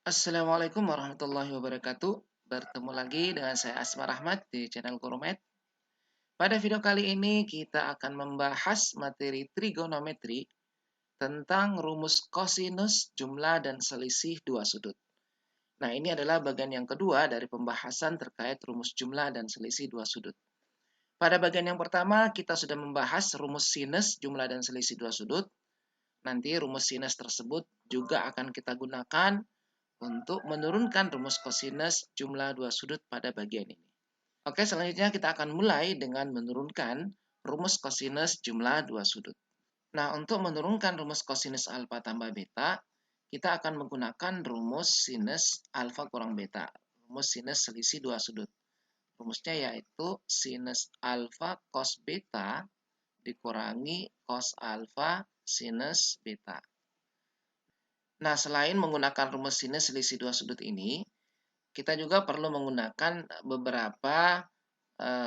Assalamualaikum warahmatullahi wabarakatuh. Bertemu lagi dengan saya Asmar Rahmat di channel Kurumet. Pada video kali ini kita akan membahas materi trigonometri tentang rumus kosinus, jumlah, dan selisih dua sudut. Nah, ini adalah bagian yang kedua dari pembahasan terkait rumus jumlah dan selisih dua sudut. Pada bagian yang pertama, kita sudah membahas rumus sinus, jumlah, dan selisih dua sudut. Nanti rumus sinus tersebut juga akan kita gunakan untuk menurunkan rumus kosinus jumlah dua sudut pada bagian ini. Oke, selanjutnya kita akan mulai dengan menurunkan rumus kosinus jumlah dua sudut. Nah, untuk menurunkan rumus kosinus alfa tambah beta, kita akan menggunakan rumus sinus alfa kurang beta. Rumus sinus selisih dua sudut. Rumusnya yaitu sinus alfa cos beta dikurangi cos alfa sinus beta. Nah, selain menggunakan rumus sinus selisih dua sudut ini, kita juga perlu menggunakan beberapa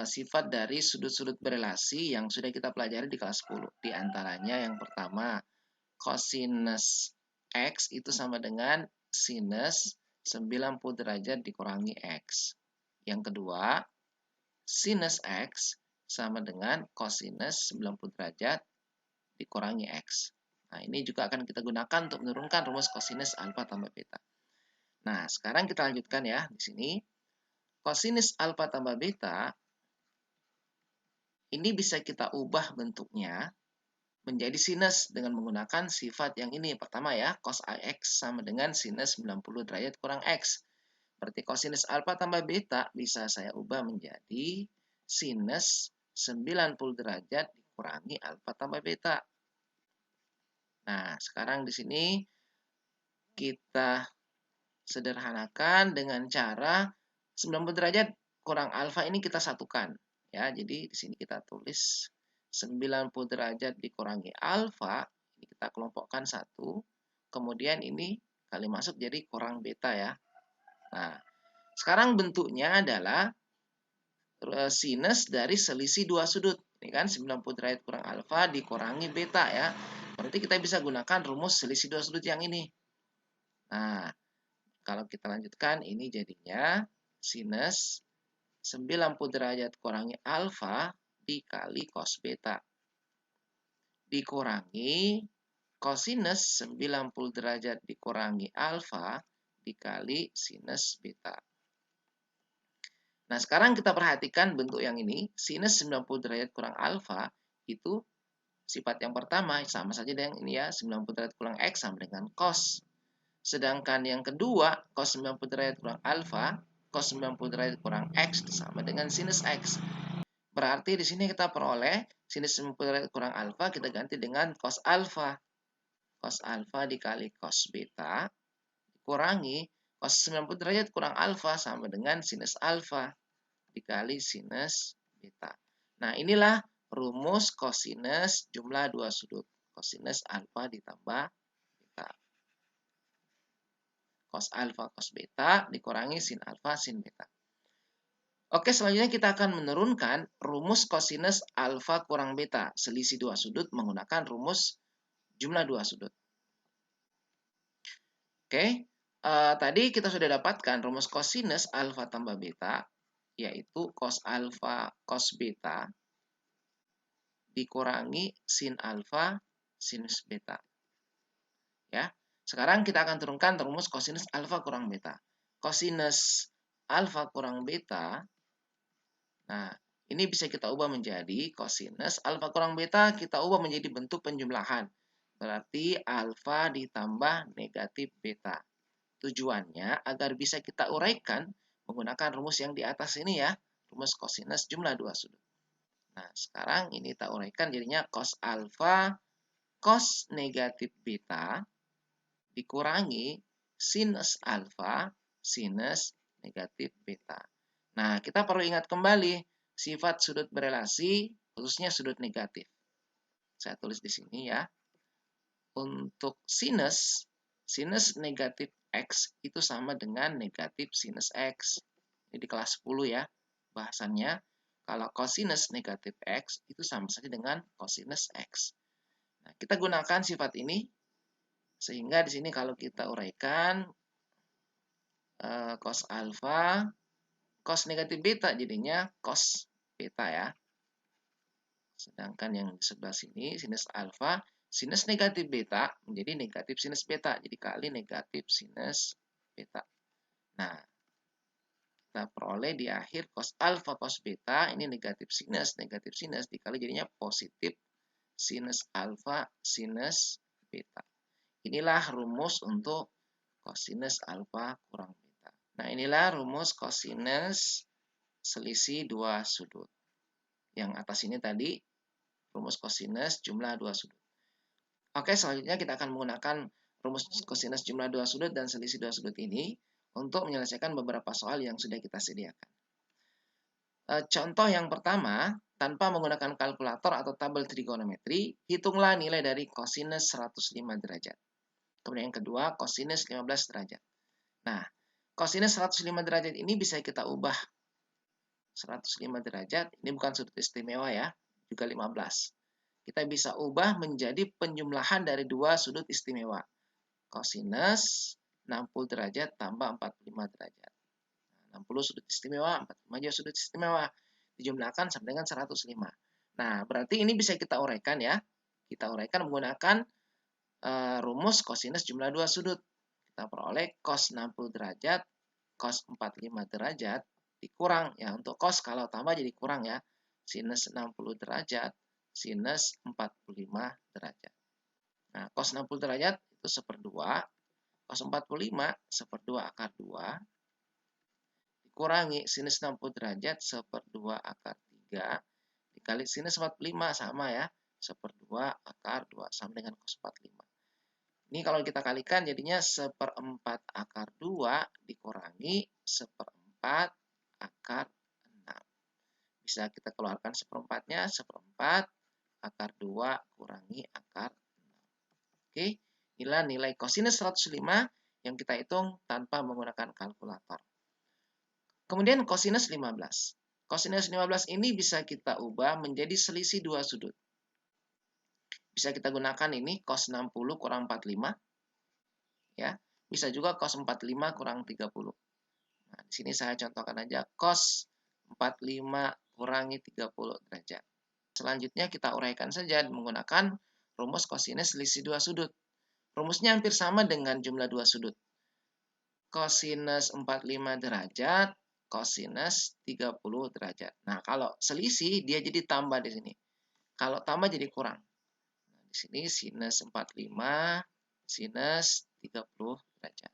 sifat dari sudut-sudut berelasi yang sudah kita pelajari di kelas 10. Di antaranya yang pertama, cosinus X itu sama dengan sinus 90 derajat dikurangi X. Yang kedua, sinus X sama dengan cosinus 90 derajat dikurangi X. Nah, ini juga akan kita gunakan untuk menurunkan rumus cosinus alfa tambah beta. Nah, sekarang kita lanjutkan ya di sini. Cosinus alfa tambah beta ini bisa kita ubah bentuknya menjadi sinus dengan menggunakan sifat yang ini. Pertama ya, cos AX sama dengan sinus 90 derajat kurang X. Berarti cosinus alfa tambah beta bisa saya ubah menjadi sinus 90 derajat dikurangi alfa tambah beta. Nah, sekarang di sini kita sederhanakan dengan cara 90 derajat kurang alfa ini kita satukan. Ya, jadi di sini kita tulis 90 derajat dikurangi alfa, ini kita kelompokkan satu. Kemudian ini kali masuk jadi kurang beta ya. Nah, sekarang bentuknya adalah sinus dari selisih dua sudut. Ini kan 90 derajat kurang alfa dikurangi beta ya. Berarti kita bisa gunakan rumus selisih dua sudut yang ini. Nah, kalau kita lanjutkan, ini jadinya sinus 90 derajat kurangi alfa dikali cos beta. Dikurangi cosinus 90 derajat dikurangi alfa dikali sinus beta. Nah, sekarang kita perhatikan bentuk yang ini. Sinus 90 derajat kurang alfa itu sifat yang pertama sama saja dengan ini ya. 90 derajat kurang X sama dengan cos. Sedangkan yang kedua, cos 90 derajat kurang alfa, cos 90 derajat kurang X sama dengan sinus X. Berarti di sini kita peroleh sinus 90 derajat kurang alfa kita ganti dengan cos alfa. Cos alfa dikali cos beta dikurangi cos 90 derajat kurang alfa sama dengan sinus alfa dikali sinus beta. Nah, inilah rumus kosinus jumlah dua sudut. Kosinus alfa ditambah beta. Cos alfa cos beta dikurangi sin alfa sin beta. Oke, selanjutnya kita akan menurunkan rumus kosinus alfa kurang beta, selisih dua sudut menggunakan rumus jumlah dua sudut. Oke, tadi kita sudah dapatkan rumus kosinus alfa tambah beta, yaitu cos alfa cos beta dikurangi sin alfa sinus beta. Ya, sekarang kita akan turunkan rumus kosinus alfa kurang beta. Kosinus alfa kurang beta, nah ini bisa kita ubah menjadi kosinus alfa kurang beta, kita ubah menjadi bentuk penjumlahan. Berarti alfa ditambah negatif beta. Tujuannya agar bisa kita uraikan menggunakan rumus yang di atas ini ya, rumus kosinus jumlah dua sudut. Nah, sekarang ini kita uraikan jadinya cos alfa cos negatif beta dikurangi sinus alfa sinus negatif beta. Nah, kita perlu ingat kembali sifat sudut berelasi, khususnya sudut negatif. Saya tulis di sini ya. Untuk sinus, sinus negatif X itu sama dengan negatif sinus X. Ini di kelas 10 ya, bahasannya. Kalau cosinus negatif X itu sama saja dengan cosinus X. Nah, kita gunakan sifat ini sehingga di sini kalau kita uraikan cos alfa, cos negatif beta jadinya cos beta ya. Sedangkan yang di sebelah sini sinus alfa, sinus negatif beta menjadi negatif sinus beta. Jadi kali negatif sinus beta. Nah, kita peroleh di akhir cos alfa cos beta ini negatif sinus dikali jadinya positif sinus alfa sinus beta. Inilah rumus untuk kosinus alfa kurang beta. Nah, inilah rumus kosinus selisih dua sudut. Yang atas ini tadi rumus kosinus jumlah dua sudut. Oke, selanjutnya kita akan menggunakan rumus kosinus jumlah dua sudut dan selisih dua sudut ini untuk menyelesaikan beberapa soal yang sudah kita sediakan. Contoh yang pertama, tanpa menggunakan kalkulator atau tabel trigonometri, hitunglah nilai dari kosinus 105 derajat. Kemudian yang kedua, kosinus 15 derajat. Nah, kosinus 105 derajat ini bisa kita ubah. 105 derajat, ini bukan sudut istimewa ya, juga 15. Kita bisa ubah menjadi penjumlahan dari dua sudut istimewa. Kosinus 60 derajat tambah 45 derajat. 60 sudut istimewa, 45 juga sudut istimewa. Dijumlahkan sama dengan 105. Nah, berarti ini bisa kita uraikan ya. Kita uraikan menggunakan rumus kosinus jumlah dua sudut. Kita peroleh cos 60 derajat, cos 45 derajat, dikurang. Ya, untuk cos kalau tambah jadi kurang ya. Sinus 60 derajat, sinus 45 derajat. Nah, cos 60 derajat itu 1/2. Cos 45 1/2 akar 2. Dikurangi sinus 60 derajat 1/2 akar 3. Dikali sinus 45 sama ya. 1/2 akar 2 sama dengan cos 45. Ini kalau kita kalikan jadinya 1/4 akar 2 dikurangi 1/4 akar 6. Bisa kita keluarkan 1/4-nya, 1/4 akar 2 kurangi akar 6. Oke, inilah nilai kosinus 105 yang kita hitung tanpa menggunakan kalkulator. Kemudian kosinus 15. Kosinus 15 ini bisa kita ubah menjadi selisih dua sudut. Bisa kita gunakan ini cos 60 kurang 45. Ya, bisa juga cos 45 kurang 30. Nah, di sini saya contohkan aja cos 45 kurangi 30 derajat. Selanjutnya kita uraikan saja menggunakan rumus kosinus selisih dua sudut. Rumusnya hampir sama dengan jumlah dua sudut. Kosinus 45 derajat, kosinus 30 derajat. Nah, kalau selisih dia jadi tambah di sini. Kalau tambah jadi kurang. Nah, di sini sinus 45, sinus 30 derajat.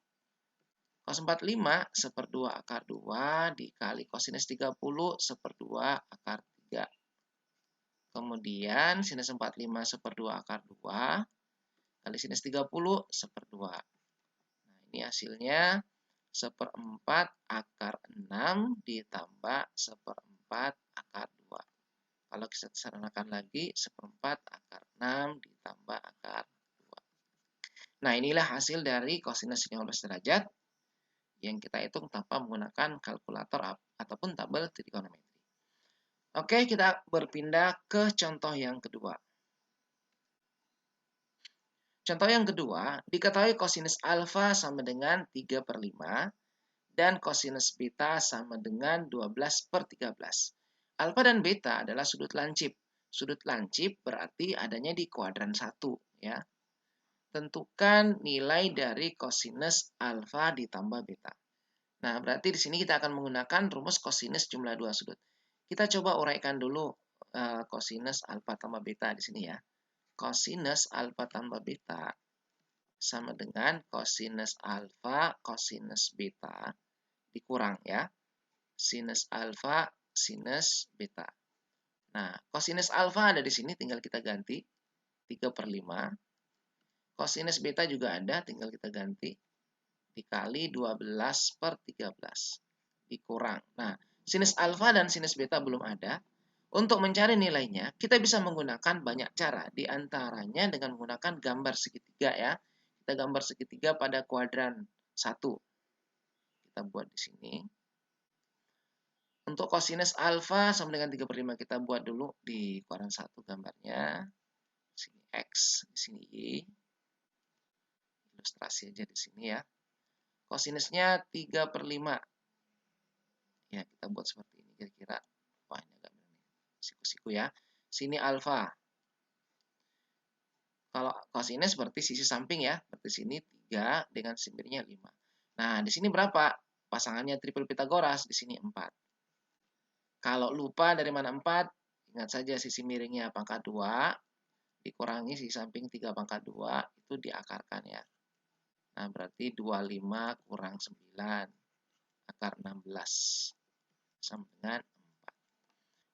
Cos 45 1/2 akar 2 dikali kosinus 30 1/2 akar 3. Kemudian sinus 45 1/2 akar 2 kali sinus 30 1/2. Nah, ini hasilnya 1/4 akar 6 ditambah 1/4 akar 2. Kalau kita sederhanakan lagi, 1/4 akar 6 ditambah akar 2. Nah, inilah hasil dari kosinus 15 derajat yang kita hitung tanpa menggunakan kalkulator ataupun tabel trigonometri. Oke, kita berpindah ke contoh yang kedua. Contoh yang kedua, diketahui kosinus alfa sama dengan 3/5 dan kosinus beta sama dengan 12/13. Alfa dan beta adalah sudut lancip. Sudut lancip berarti adanya di kuadran 1. Ya. Tentukan nilai dari kosinus alfa ditambah beta. Nah, berarti di sini kita akan menggunakan rumus kosinus jumlah dua sudut. Kita coba uraikan dulu kosinus alfa tambah beta di sini ya. Kosinus alfa tambah beta sama dengan kosinus alfa kosinus beta dikurang ya. Sinus alfa, sinus beta. Nah, kosinus alfa ada di sini, tinggal kita ganti. 3/5. Kosinus beta juga ada, tinggal kita ganti. Dikali 12/13. Dikurang. Nah, sinus alfa dan sinus beta belum ada. Untuk mencari nilainya, kita bisa menggunakan banyak cara. Di antaranya dengan menggunakan gambar segitiga ya. Kita gambar segitiga pada kuadran 1. Kita buat di sini. Untuk kosinus alfa sama dengan 3/5 kita buat dulu di kuadran 1 gambarnya. Di sini X, di sini Y. Ilustrasi aja di sini ya. Kosinusnya 3/5. Ya, kita buat seperti ini kira-kira. Wah, ini agak siku-siku ya. Sini alfa. Kalau kosinus berarti sisi samping ya. Berarti sini 3 dengan sisi miringnya 5. Nah, di sini berapa? Pasangannya triple Pitagoras. Di sini 4. Kalau lupa dari mana 4, ingat saja sisi miringnya pangkat 2. Dikurangi sisi samping 3 pangkat 2. Itu diakarkan ya. Nah, berarti 25 kurang 9. Akar 16. Sama dengan 4.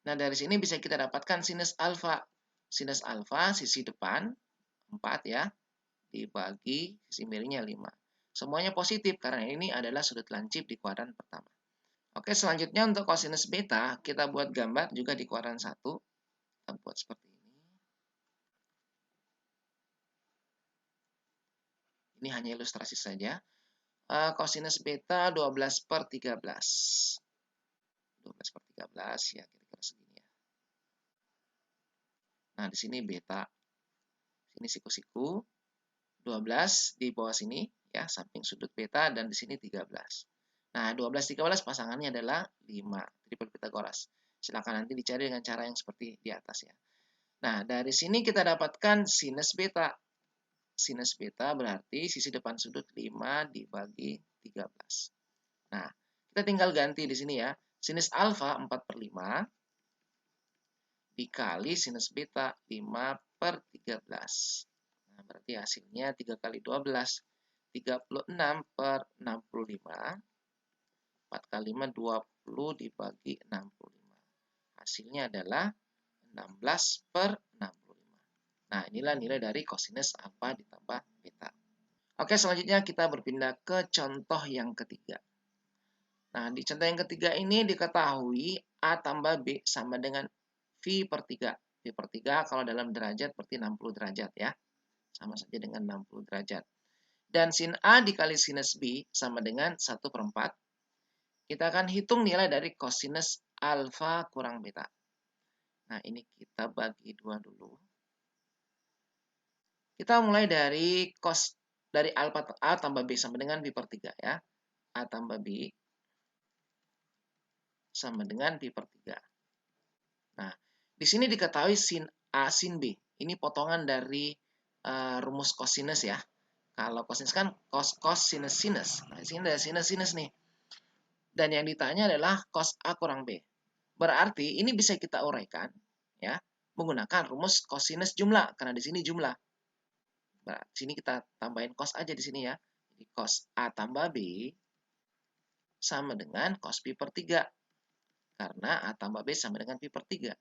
Nah, dari sini bisa kita dapatkan sinus alfa. Sinus alfa sisi depan 4 ya, dibagi sisi miringnya 5. Semuanya positif karena ini adalah sudut lancip di kuadran pertama. Oke, selanjutnya untuk kosinus beta, kita buat gambar juga di kuadran 1. Kita buat seperti ini. Ini hanya ilustrasi saja. Kosinus beta 12/13. 12/13 ya, kira-kira segini ya. Nah, di sini beta. Sini siku-siku. 12 di bawah sini ya, samping sudut beta, dan di sini 13. Nah, 12/13 pasangannya adalah 5, triple Pitagoras. Silakan nanti dicari dengan cara yang seperti di atas ya. Nah, dari sini kita dapatkan sinus beta. Sinus beta berarti sisi depan sudut 5 dibagi 13. Nah, kita tinggal ganti di sini ya. Sinus alfa 4/5 dikali sinus beta 5/13. Nah, berarti hasilnya 3 kali 12, 36/65. 4 kali 5, 20 dibagi 65. Hasilnya adalah 16/65. Nah, inilah nilai dari kosinus alfa ditambah beta. Oke, selanjutnya kita berpindah ke contoh yang ketiga. Nah, di contoh yang ketiga ini diketahui A tambah B sama dengan V/3. V/3 kalau dalam derajat berarti 60 derajat ya. Sama saja dengan 60 derajat. Dan sin A dikali sinus B sama dengan 1/4. Kita akan hitung nilai dari kosinus alfa kurang beta. Nah, ini kita bagi 2 dulu. Kita mulai dari dari alfa A tambah B sama dengan V/3 ya. A tambah B sama dengan V/3. Nah, di sini diketahui sin A sin B. Ini potongan dari rumus kosinus ya. Kalau kosinus kan cos sinus sinus. Nah, di sini ada sinus sinus nih. Dan yang ditanya adalah cos A kurang B. Berarti ini bisa kita uraikan ya menggunakan rumus kosinus jumlah karena di sini jumlah. Nah, di sini kita tambahin cos aja di sini ya. Jadi cos A tambah B sama dengan cos B/3. Karena A tambah B sama dengan B/3.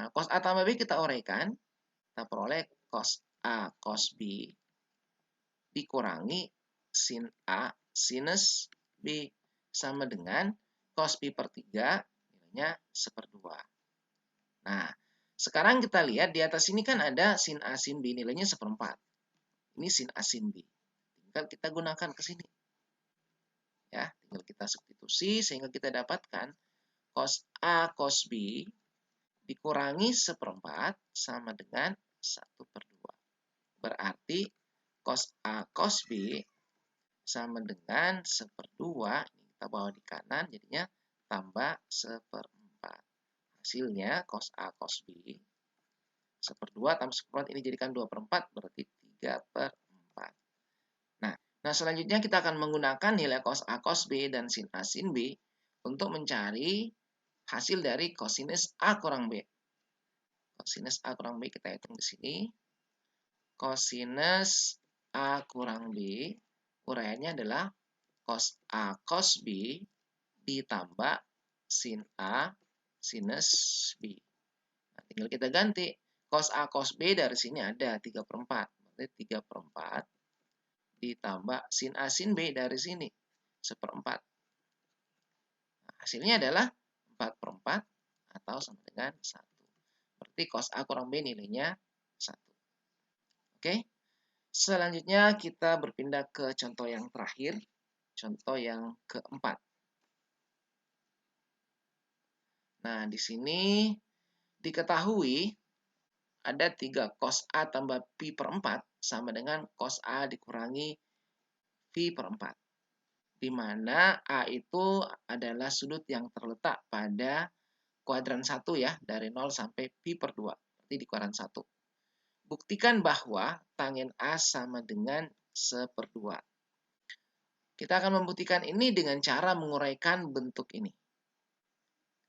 Nah, cos A tambah B kita uraikan. Kita peroleh cos A cos B dikurangi sin A sinus B sama dengan cos B/3 nilainya 1/2. Nah, sekarang kita lihat di atas ini kan ada sin A sin B nilainya 1/4. Ini sin A sin B. Tinggal kita gunakan ke sini. Ya, tinggal kita substitusi sehingga kita dapatkan cos A cos B dikurangi 1/4 sama dengan 1/2. Berarti cos A cos B sama dengan 1/2. Ini kita bawa di kanan jadinya tambah 1/4. Hasilnya cos A cos B 1/2 tambah 1/4 ini jadikan 2/4 berarti 3/4. Nah, selanjutnya kita akan menggunakan nilai cos A cos B dan sin A sin B untuk mencari hasil dari kosinus A kurang B. Kosinus A kurang B kita hitung di sini. Kosinus A kurang B uraiannya adalah cos A cos B ditambah sin A sinus B. Nah, tinggal kita ganti. Cos A cos B dari sini ada 3/4. Berarti 3/4 ditambah sin A sin B dari sini 1/4. Nah, hasilnya adalah 4/4 atau sama dengan 1. Berarti cos A kurang B nilainya 1. Oke. Selanjutnya kita berpindah ke contoh yang terakhir. Contoh yang keempat. Nah, di sini diketahui ada 3 cos A tambah pi/4 sama dengan cos A dikurangi V/4. di mana A itu adalah sudut yang terletak pada kuadran 1 ya, dari 0 sampai pi per 2, berarti di kuadran 1. Buktikan bahwa tangen A sama dengan 1/2. Kita akan membuktikan ini dengan cara menguraikan bentuk ini.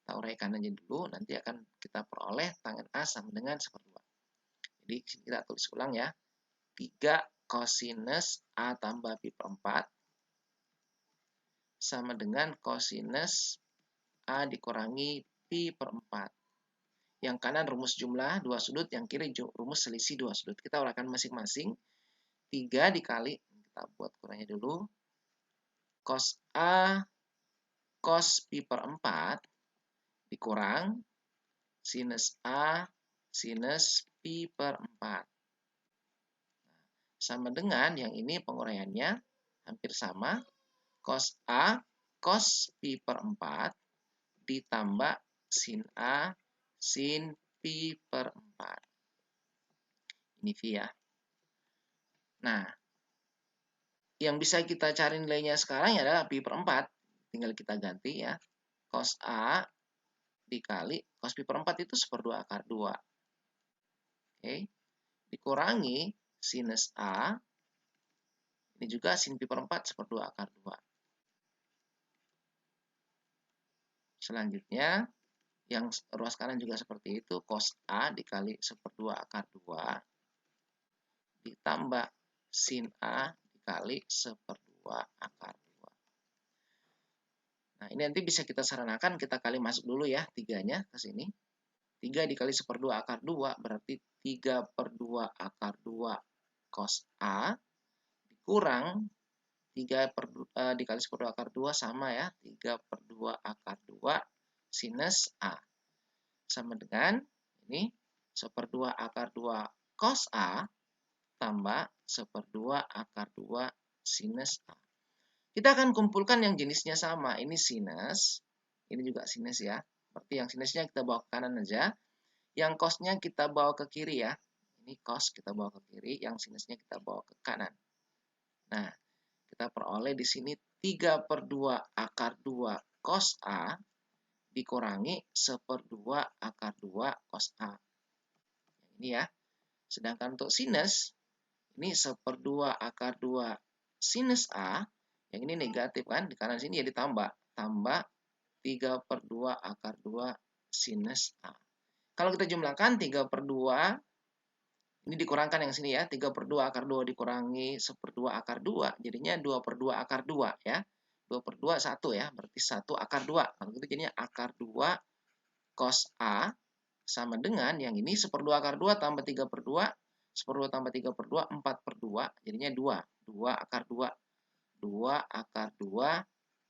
Kita uraikan aja dulu, nanti akan kita peroleh tangen A sama dengan 1/2. Jadi kita tulis ulang ya. 3 kosinus A tambah pi per 4 sama dengan kosinus A dikurangi pi per 4. Yang kanan rumus jumlah 2 sudut, yang kiri rumus selisih 2 sudut. Kita uraikan masing-masing. 3 dikali, kita buat kurangnya dulu. Cos A cos pi per 4 dikurang sinus A sinus pi per 4. Sama dengan yang ini penguraiannya hampir sama. Cos A cos pi per 4 ditambah sin A sin pi per 4. Ini V ya. Nah, yang bisa kita cari nilainya sekarang adalah pi per 4. Tinggal kita ganti ya. Cos A dikali cos pi per 4 itu 1/2 akar 2. Oke. Dikurangi sinus A. Ini juga sin pi per 4 1/2 akar 2. Selanjutnya, yang ruas kanan juga seperti itu. Cos A dikali 1/2 akar 2. Ditambah sin A dikali 1/2 akar 2. Nah, ini nanti bisa kita saranakan, kita kali masuk dulu ya, 3-nya ke sini. 3 dikali 1/2 akar 2 berarti 3/2 akar 2 cos A dikurang 3 dikali 1/2 akar 2 sama ya, 3/2 akar 2 sinus A. Sama dengan ini 1/2 akar 2 cos A tambah 1/2 akar 2 sinus A. Kita akan kumpulkan yang jenisnya sama. Ini sinus, ini juga sinus ya. Berarti yang sinusnya kita bawa ke kanan aja. Yang cosnya kita bawa ke kiri ya. Ini cos kita bawa ke kiri, yang sinusnya kita bawa ke kanan. Nah, kita peroleh di sini 3/2 akar 2 cos A dikurangi 1/2 akar 2 cos A. Ini ya. Sedangkan untuk sinus, ini 1/2 akar 2 sinus A. Yang ini negatif kan, di kanan sini ya ditambah. Tambah 3/2 akar 2 sinus A. Kalau kita jumlahkan 3/2, ini dikurangkan yang sini ya. 3/2 akar 2 dikurangi 1/2 akar 2. Jadinya 2/2 akar 2 ya. 2/2 1 ya. Berarti 1 akar 2. Kalau itu jadinya akar 2 cos A sama dengan yang ini 1/2 akar 2 tambah 3/2. 1/2 tambah 3/2, 4/2. Jadinya 2. 2 akar 2. 2 akar 2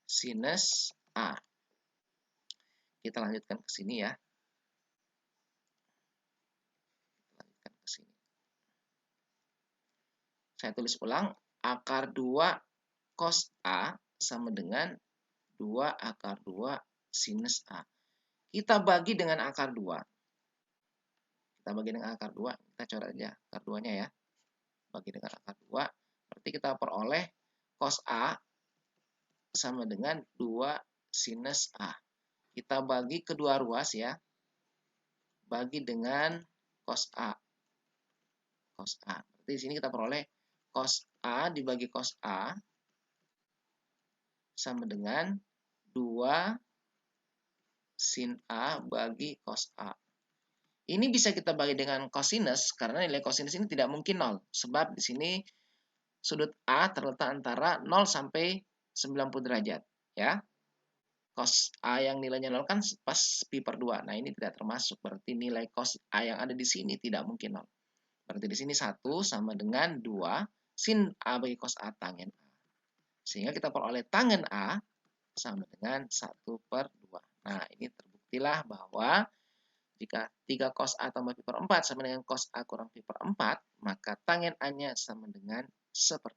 sinus A. Kita lanjutkan ke sini ya. Lanjutkan ke sini. Saya tulis ulang. Akar 2 cos A sama dengan 2 akar 2 sinus A. Kita bagi dengan akar 2. Kita bagi dengan akar 2. Kita coret aja akar 2-nya ya. Bagi dengan akar 2. Berarti kita peroleh cos A sama dengan 2 sinus A. Kita bagi kedua ruas ya. Bagi dengan cos A. Cos A. Berarti di sini kita peroleh cos A dibagi cos A sama dengan 2 sin A bagi cos A. Ini bisa kita bagi dengan cosinus karena nilai cosinus ini tidak mungkin 0. Sebab di sini sudut A terletak antara 0 sampai 90 derajat. Ya. Cos A yang nilainya 0 kan pas pi per 2. Nah, ini tidak termasuk. Berarti nilai cos A yang ada di sini tidak mungkin 0. Berarti di sini 1 sama dengan 2 sin A bagi cos A tangen A. Sehingga kita peroleh tangen A sama dengan 1/2. Nah, ini terbuktilah bahwa jika 3 cos A tambah pi per 4 sama dengan cos A kurang pi per 4, maka tangen A-nya sama dengan 1/2.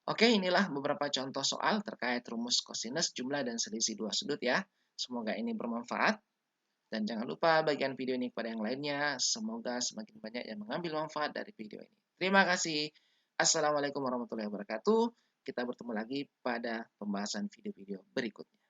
Oke, inilah beberapa contoh soal terkait rumus kosinus, jumlah, dan selisih dua sudut ya. Semoga ini bermanfaat. Dan jangan lupa bagikan video ini kepada yang lainnya. Semoga semakin banyak yang mengambil manfaat dari video ini. Terima kasih. Assalamualaikum warahmatullahi wabarakatuh. kita bertemu lagi pada pembahasan video-video berikutnya.